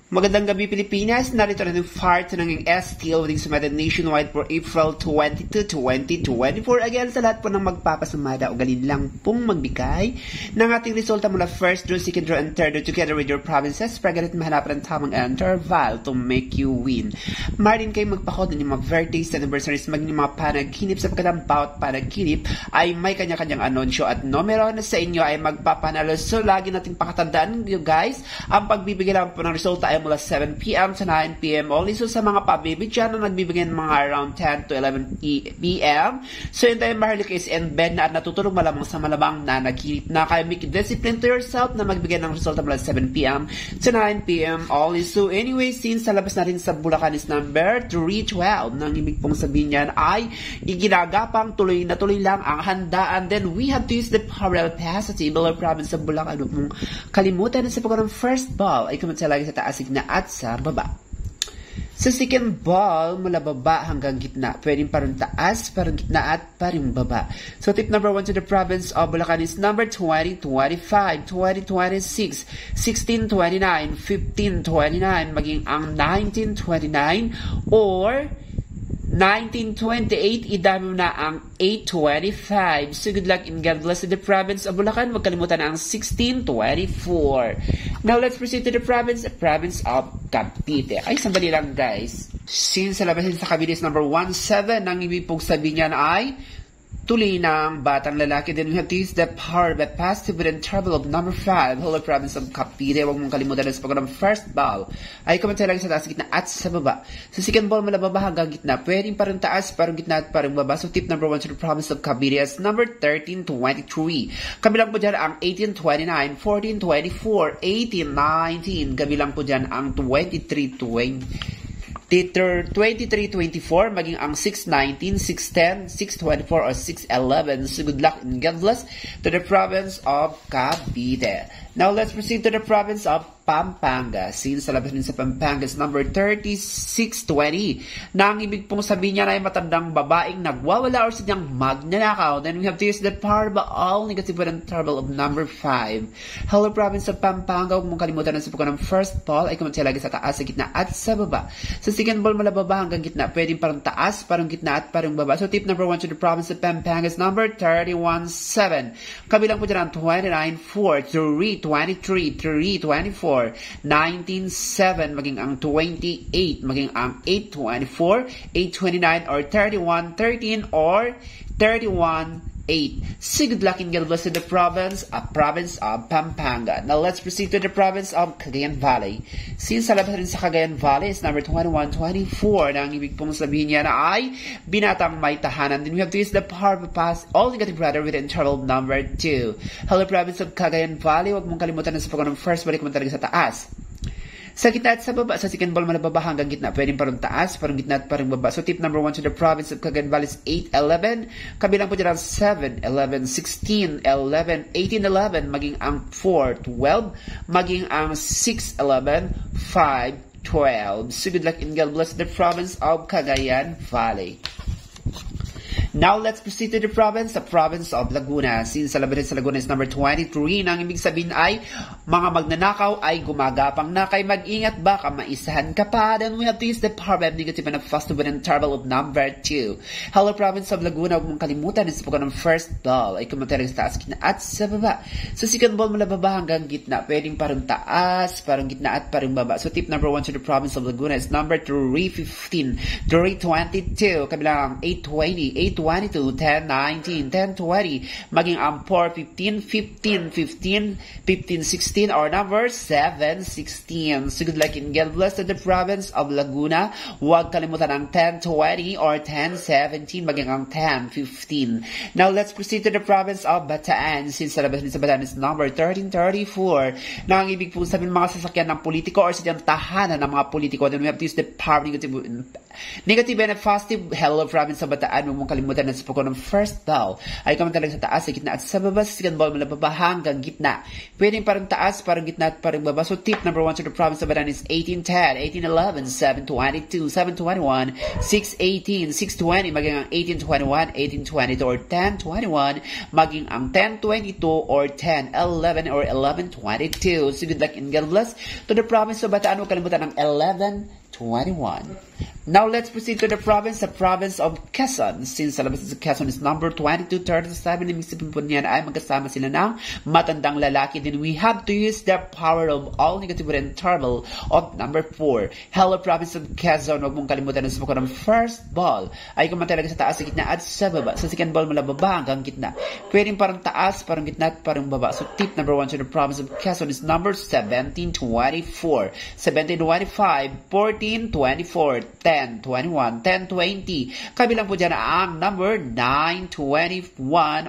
Magandang gabi Pilipinas, narito na ng FART ng STL with submitted nationwide for April 22, 2024. Again, sa lahat po ng magpapasumada o ganin lang pong magbigay ng ating resulta mula first draw, second draw, and third draw together with your provinces para ganit mahanapan ng tamang interval to make you win. Marin kayo magpakod ng mga birthdays, anniversaries, maging mga panaginip sa pagkadang bawat panaginip ay may kanya-kanyang anunsyo at numero na sa inyo ay magpapanalo. So, lagi nating pakatandaan, you guys, ang pagbibigay lang po ng resulta ay mula 7 p.m. to 9 p.m. only. So sa mga pabibigyan na nagbibigay ng mga around 10 to 11 p.m. So yun tayo maharlik is in bed na at natutulog malamang sa malamang na nagkilip na kayo. Make discipline to yourself na magbigay ng resulta mula 7 p.m. to 9 p.m. only. So anyway, since sa labas natin sa Bulacan is number 312, nang ibig pong sabihin yan ay iginagapang tuloy na tuloy lang ang handaan. Then we have to use the parallel capacity below province sa Bulacan. Huwag mong kalimutan na sa pagkaroon ng first ball ay kumunta lagi sa taas na at sa baba. Sa second ball, mula baba hanggang gitna. Pwedeng parang taas, parang gitna at parang baba. So tip number 1 to the province of Bulacan is number 20, 25, 20, 26, 16, 29, 15, 29, maging ang 19, 29, or 1928, idami mo na ang 825. So good luck in God bless to the province of Bulacan. Huwag kalimutan na ang 1624. Now let's proceed to the province of Cavite. Ay, sandali lang guys. Since sa labasin sa Cavite is number 17, ang ibig pong sabihin niyan ay tuloy ng batang lalaki. Then we have to use the power by positive within trouble of number 5, whole province of Cavite. Huwag mong kalimutan na sa pagkaroon ng first ball ay kumantay lang sa taas, gitna at sa baba. Sa second ball, mula baba hanggang gitna. Pwedeng parang taas, parang gitna at parang baba. So tip number 1 to the province of Cavite is number 1323. Kabilang po dyan ang 1829, 1424, 1819. Kabilang po dyan ang 2320. 2324, maging ang 619, 610, 624, or 611. So good luck and God bless to the province of Cavite. Now let's proceed to the province of Pampanga. Since sa labas din sa Pampanga is number 3620. Na ang ibig pong sabihin niya ay matandang babaeng nagwawala or sadyang magnanakaw. Then we have to use the power by all negative and trouble of number 5. Hello province of Pampanga. Huwag mong kalimutan na sa pagkaroon ng first ball ay kumantay lagi sa taas, sa gitna at sa baba. Sa second ball mula baba hanggang gitna, pwedeng parang taas, parang gitna at parang baba. So tip number 1 to the province of Pampanga is number 317. Kabilang po dyan ang 29-4, 3-23, 3-24, 19-7, maging ang 28, maging ang 8-24, 8-29, or 31-13, or 31-8. So good luck in God bless to the province of Pampanga. Now let's proceed to the province of Cagayan Valley. Since sa labas rin sa Cagayan Valley is number 2124, na ang ibig pong sabihin niya na ay binatang may tahanan. Then we have to use the power to pass all negative brother with interval number 2. Hello province of Cagayan Valley, huwag mong kalimutan na sa pagkaroon ng first balik mo talaga sa taas. Sa gitna at sa baba, sa second ball mula baba hanggang gitna, pwedeng parang taas, parang gitna at parang baba. So tip number 1 to the province of Cagayan Valley is 8-11. Kabilang po dyan ang 7-11, 16-11, 18-11, maging ang 4-12, maging ang 6-11, 5-12. So good luck and God bless the province of Cagayan Valley. Now, let's proceed to the province of Laguna. Since sa labasin sa Laguna is number 23, nang ibig sabihin ay mga magnanakaw ay gumagapang na kay mag-ingat baka maisahan ka pa. Then we have to use the power of negative and festival and terrible of number 2. Hello, province of Laguna, huwag mong kalimutan sa pagkaroon ng first ball ay kumatera sa taas, gitna at sa baba. Sa second ball mula baba hanggang gitna, pwedeng parang taas, parang gitna at parang baba. So tip number 1 to the province of Laguna is number 315, 322, kabilang ang 820, 822, 1019, 1020, maging ang 415, 15, 15, 15, 16, or number 716. So good luck and God bless to the province of Laguna. Huwag kalimutan ang 1020 or 1017, maging ang 1015. Now let's proceed to the province of Bataan. Since sa labas sa Bataan is number 1334. Na ang ibig po sabihin mga sasakyan ng politiko or sadyang tahanan ng mga politiko. Then we have to use the power negative and positive. Hello province of Bataan. Huwag mong kalimutan makalimutan na sa pagkuha ng first ball. Ay ka man talaga sa taas, sa gitna at sa baba. Sa second ball mula baba hanggang gitna. Pwedeng parang taas, parang gitna at parang baba. So tip number 1 to the province of Bataan is 18-10, 18-11, 7-22, 7-21, 6-18, 6-20, maging ang 18-21, 18-22 or 10-21, maging ang 10-22 or 10-11 or 11-22. So good luck and God bless to the province of Bataan. Huwag kalimutan ng 11-21. Now let's proceed to the province of Quezon. Since sa labas sa Quezon is number 2237, ibig sabihin po niyan ay magkasama sila ng matandang lalaki. Then we have to use the power of all negative and trouble of number 4. Hello province of Quezon, huwag mong kalimutan na sa pagkuha ng first ball. Ay kuman talaga sa taas, sa gitna at sa baba. Sa second ball mula baba hanggang gitna. Pwedeng parang taas, parang gitna at parang baba. So tip number 1 to the province of Quezon is number 1724, 1725, 1424, 10-21, 10-20. Kabilang po dyan ang number 9-21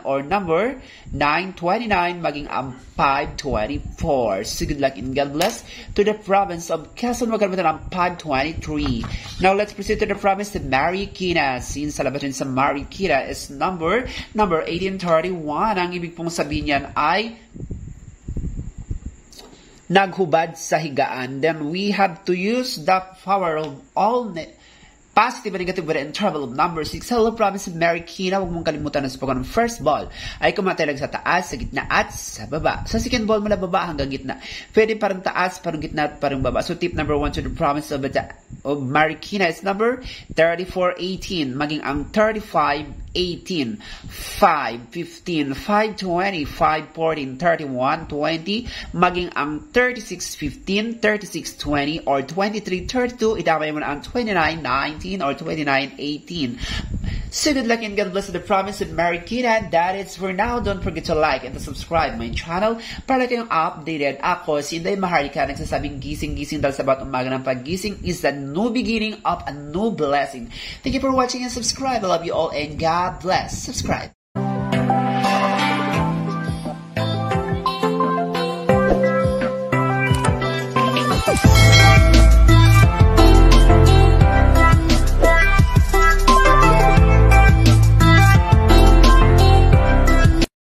or number 9-29 maging ang 5-24. So good luck and God bless to the province of Quezon. Magkalimutan ang 5-23. Now let's proceed to the province of Marikina. Since sa labas rin sa Marikina is number 1831. Ang ibig pong sabihin yan ay naghubad sa higaan. Then we have to use the power of all positive and negative and trouble of number 6. Hello province of Marikina, huwag mong kalimutan na sa pagkuha ng first ball ay kumatalag sa taas, sa gitna at sa baba. Sa second ball mula baba hanggang gitna. Pwede parang taas, parang gitna at parang baba. So tip number 1 to the province of Marikina is number 3418 maging ang 3518, 515, 520, 514, 3120 maging ang 3615, 3620 or 2332. Idamay mo na ang 2919 or 2918. So good luck and God bless to the province of Marikina. And that is for now. Don't forget to like and to subscribe my channel para kayong updated. Ako, si Inday Maharlika, nagsasabing gising-gising dahil sa bawat umaga ng paggising is the new beginning of a new blessing. Thank you for watching and subscribe. I love you all and God bless. Subscribe.